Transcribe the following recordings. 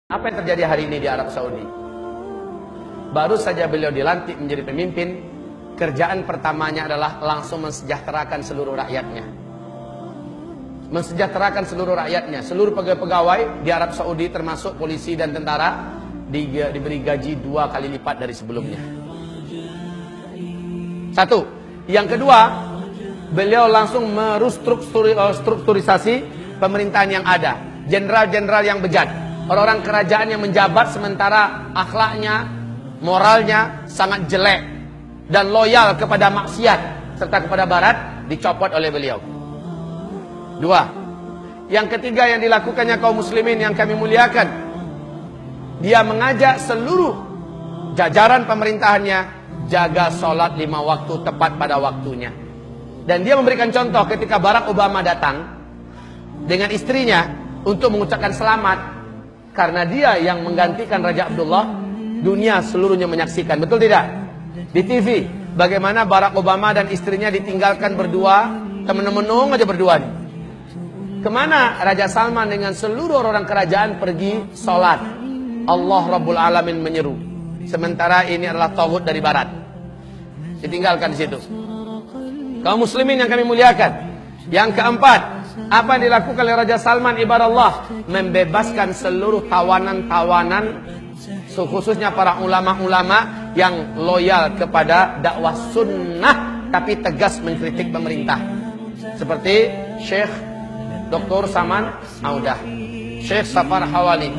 Apa yang terjadi hari ini di Arab Saudi? Baru saja beliau dilantik menjadi pemimpin, kerjaan pertamanya adalah langsung mensejahterakan seluruh rakyatnya. Mensejahterakan seluruh rakyatnya. Seluruh pegawai-pegawai di Arab Saudi termasuk polisi dan tentara diberi gaji 2 kali lipat dari sebelumnya. Satu. Yang kedua, beliau langsung merestrukturisasi pemerintahan yang ada. Jenderal-jenderal yang bejat, orang-orang kerajaan yang menjabat sementara akhlaknya, moralnya sangat jelek dan loyal kepada maksiat serta kepada barat, dicopot oleh beliau. Dua. Yang ketiga yang dilakukannya kaum muslimin yang kami muliakan, dia mengajak seluruh jajaran pemerintahannya jaga sholat 5 waktu tepat pada waktunya. Dan dia memberikan contoh ketika Barack Obama datang dengan istrinya untuk mengucapkan selamat, karena dia yang menggantikan Raja Abdullah. Dunia seluruhnya menyaksikan, betul tidak? Di TV, bagaimana Barack Obama dan istrinya ditinggalkan berdua, temen-menung aja berdua. Kemana Raja Salman dengan seluruh orang kerajaan pergi sholat? Allah Rabbul Alamin menyeru. Sementara ini adalah tauhid dari barat, ditinggalkan di situ. Kaum muslimin yang kami muliakan. Yang keempat, apa yang dilakukan oleh Raja Salman ibadallah? Membebaskan seluruh tawanan-tawanan, khususnya para ulama-ulama yang loyal kepada dakwah sunnah tapi tegas mengkritik pemerintah. Seperti Syekh Dr. Saman Audah, Syekh Safar Hawali.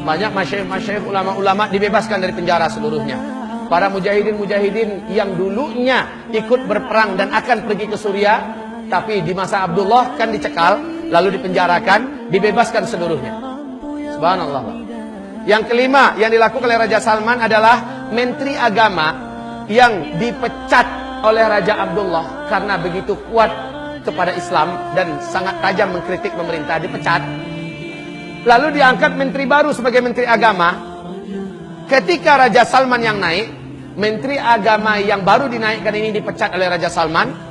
Banyak masyayikh ulama-ulama dibebaskan dari penjara seluruhnya. Para mujahidin-mujahidin yang dulunya ikut berperang dan akan pergi ke Suriah, tapi di masa Abdullah kan dicekal, lalu dipenjarakan, dibebaskan seluruhnya. Subhanallah. Yang kelima yang dilakukan oleh Raja Salman adalah Menteri Agama yang dipecat oleh Raja Abdullah karena begitu kuat kepada Islam dan sangat tajam mengkritik pemerintah, dipecat. Lalu diangkat menteri baru sebagai Menteri Agama. Ketika Raja Salman yang naik, Menteri Agama yang baru dinaikkan ini dipecat oleh Raja Salman.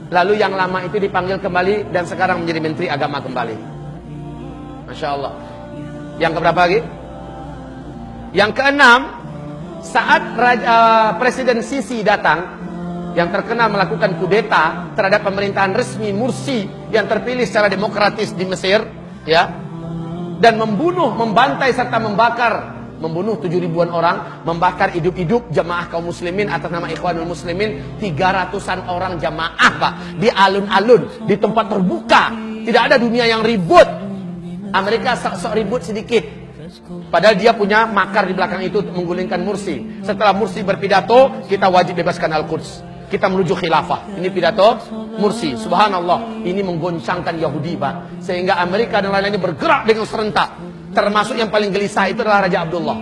Lalu yang lama itu dipanggil kembali dan sekarang menjadi Menteri Agama kembali. Masya Allah. Yang keberapa lagi? Yang keenam, saat Presiden Sisi datang, yang terkenal melakukan kudeta terhadap pemerintahan resmi Mursi yang terpilih secara demokratis di Mesir, ya, dan membantai serta membunuh 7.000-an orang, membakar hidup-hidup jamaah kaum muslimin atas nama Ikhwanul Muslimin, 300-an orang jamaah, Pak, di alun-alun, di tempat terbuka. Tidak ada dunia yang ribut. Amerika sok ribut sedikit, padahal dia punya makar di belakang itu untuk menggulingkan Mursi. Setelah Mursi berpidato, kita wajib bebaskan Al-Quds, kita menuju khilafah. Ini pidato Mursi, subhanallah, ini menggoncangkan Yahudi, Pak, sehingga Amerika dan lain-lainnya bergerak dengan serentak. Termasuk yang paling gelisah itu adalah Raja Abdullah.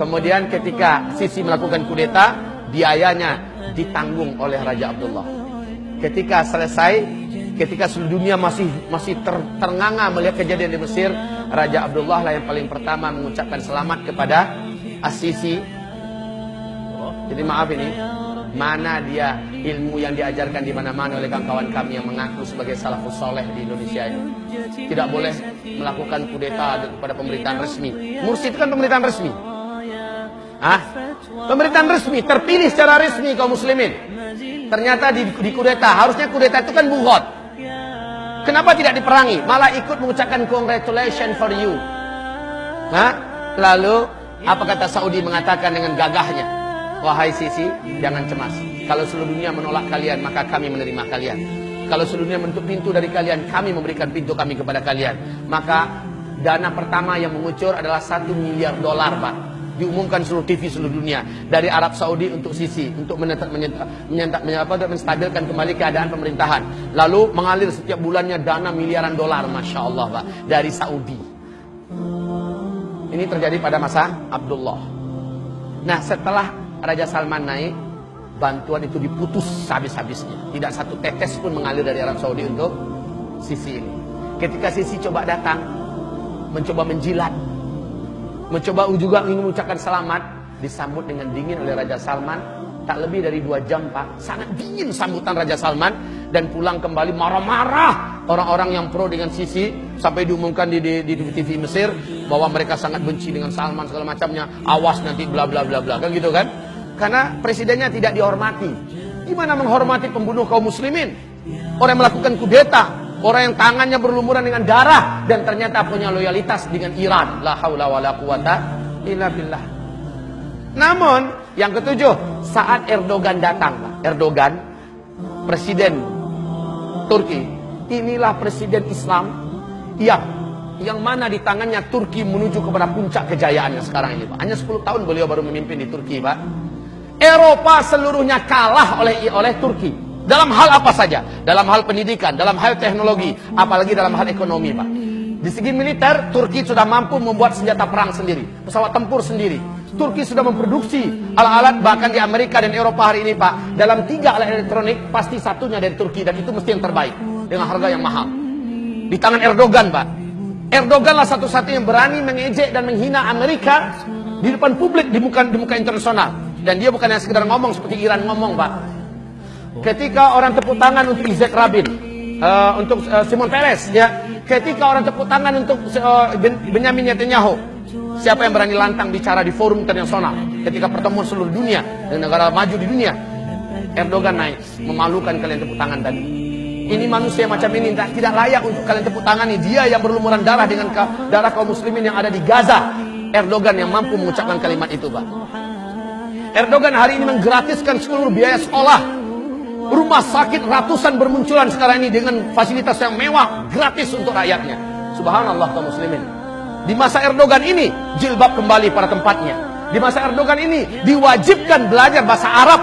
Kemudian ketika Sisi melakukan kudeta, biayanya ditanggung oleh Raja Abdullah. Ketika selesai, ketika seluruh dunia masih ternganga melihat kejadian di Mesir, Raja Abdullah lah yang paling pertama mengucapkan selamat kepada As-Sisi. Jadi maaf ini, mana dia ilmu yang diajarkan di mana-mana oleh kawan-kawan kami yang mengaku sebagai salafus soleh di Indonesia ini. Tidak boleh melakukan kudeta kepada pemerintahan resmi. Mursi itu kan pemerintahan resmi. Pemerintahan resmi, terpilih secara resmi kaum muslimin. Ternyata di kudeta, harusnya kudeta itu kan buhot. Kenapa tidak diperangi? Malah ikut mengucapkan congratulations for you. Lalu apa kata Saudi mengatakan dengan gagahnya? Wahai Sisi, jangan cemas. Kalau seluruh dunia menolak kalian, maka kami menerima kalian. Kalau seluruh dunia menutup pintu dari kalian, kami memberikan pintu kami kepada kalian. Maka dana pertama yang mengucur adalah $1 miliar, Pak. Diumumkan seluruh TV seluruh dunia dari Arab Saudi untuk Sisi, untuk menstabilkan kembali keadaan pemerintahan. Lalu mengalir setiap bulannya dana miliaran dolar, Masya Allah, Pak, dari Saudi. Ini terjadi pada masa Abdullah. Nah, setelah Raja Salman naik, bantuan itu diputus habis-habisnya. Tidak satu tetes pun mengalir dari Arab Saudi untuk Sisi ini. Ketika Sisi coba datang, mencoba menjilat, mencoba juga ingin mengucapkan selamat, disambut dengan dingin oleh Raja Salman. Tak lebih dari 2 jam, Pak. Sangat dingin sambutan Raja Salman. Dan pulang kembali marah-marah orang-orang yang pro dengan Sisi. sampai diumumkan di TV Mesir bahwa mereka sangat benci dengan Salman segala macamnya. Awas nanti bla bla bla bla, kan gitu kan? Karena presidennya tidak dihormati. Gimana menghormati pembunuh kaum muslimin? Orang yang melakukan kudeta, orang yang tangannya berlumuran dengan darah dan ternyata punya loyalitas dengan Iran. La haula wala quwata illa billah. Namun yang ketujuh, saat Erdogan datang, Erdogan, presiden Turki, inilah presiden Islam yang mana di tangannya Turki menuju kepada puncak kejayaannya sekarang ini, Pak. Hanya 10 tahun beliau baru memimpin di Turki, Pak. Eropa seluruhnya kalah oleh Turki. Dalam hal apa saja? Dalam hal pendidikan, dalam hal teknologi, apalagi dalam hal ekonomi, Pak. Di segi militer, Turki sudah mampu membuat senjata perang sendiri, pesawat tempur sendiri. Turki sudah memproduksi alat-alat, bahkan di Amerika dan Eropa hari ini, Pak. Dalam 3 alat elektronik, pasti satunya dari Turki, dan itu mesti yang terbaik, dengan harga yang mahal. Di tangan Erdogan, Pak. Erdoganlah satu-satunya yang berani mengejek dan menghina Amerika di depan publik, di muka internasional. Dan dia bukan yang sekedar ngomong seperti Iran ngomong, Pak. Ketika orang tepuk tangan untuk Yitzhak Rabin, untuk Shimon Peres, ya. Ketika orang tepuk tangan untuk Benyamin Netanyahu, siapa yang berani lantang bicara di forum internasional ketika pertemuan seluruh dunia dan negara maju di dunia? Erdogan naik, memalukan kalian tepuk tangan tadi. Ini manusia macam ini tidak layak untuk kalian tepuk tangani. Dia yang berlumuran darah dengan darah kaum muslimin yang ada di Gaza. Erdogan yang mampu mengucapkan kalimat itu, Pak. Erdogan hari ini menggratiskan seluruh biaya sekolah. Rumah sakit ratusan bermunculan sekarang ini dengan fasilitas yang mewah, gratis untuk rakyatnya. Subhanallah kaum muslimin. Di masa Erdogan ini, jilbab kembali pada tempatnya. Di masa Erdogan ini, diwajibkan belajar bahasa Arab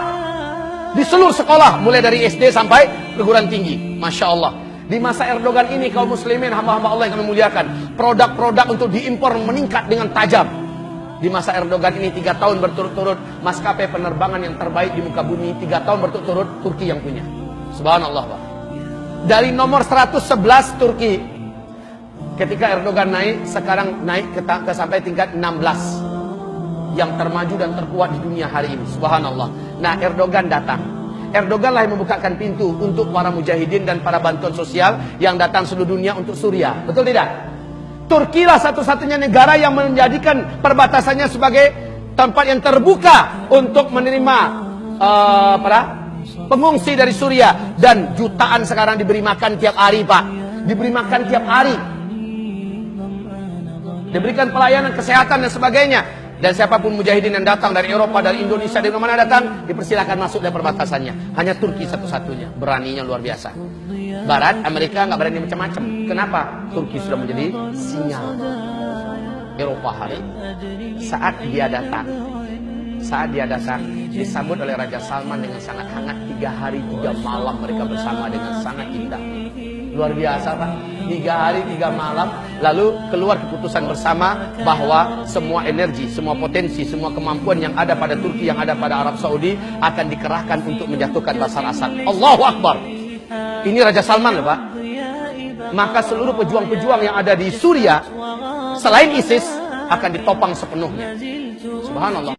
di seluruh sekolah, mulai dari SD sampai perguruan tinggi. Masya Allah. Di masa Erdogan ini, kaum muslimin, hamba-hamba Allah yang kami muliakan, produk-produk untuk diimpor meningkat dengan tajam. Di masa Erdogan ini 3 tahun berturut-turut, maskapai penerbangan yang terbaik di muka bumi, 3 tahun berturut-turut, Turki yang punya. Subhanallah, Pak. Dari nomor 111 Turki, ketika Erdogan naik, sekarang naik ke sampai tingkat 16. Yang termaju dan terkuat di dunia hari ini. Subhanallah. Nah, Erdogan datang. Erdogan lah yang membukakan pintu untuk para mujahidin dan para bantuan sosial yang datang seluruh dunia untuk Suriah. Betul tidak? Turki lah satu-satunya negara yang menjadikan perbatasannya sebagai tempat yang terbuka untuk menerima para pengungsi dari Suriah. Dan jutaan sekarang diberi makan tiap hari, Pak. Diberi makan tiap hari. Diberikan pelayanan kesehatan dan sebagainya. Dan siapapun mujahidin yang datang dari Eropa, dari Indonesia, dari mana datang, dipersilakan masuk dari perbatasannya. Hanya Turki satu-satunya, beraninya luar biasa. Barat, Amerika nggak berani macam-macam. Kenapa? Turki sudah menjadi sinyal Eropa hari ini. Saat dia datang, disambut oleh Raja Salman dengan sangat hangat. 3 hari 3 malam mereka bersama dengan sangat indah. Luar biasa, Pak. 3 hari 3 malam, lalu keluar keputusan bersama bahwa semua energi, semua potensi, semua kemampuan yang ada pada Turki, yang ada pada Arab Saudi akan dikerahkan untuk menjatuhkan Bashar Assad. Allahu Akbar. Ini Raja Salman, Pak. Maka seluruh pejuang-pejuang yang ada di Suriah selain ISIS akan ditopang sepenuhnya. Subhanallah.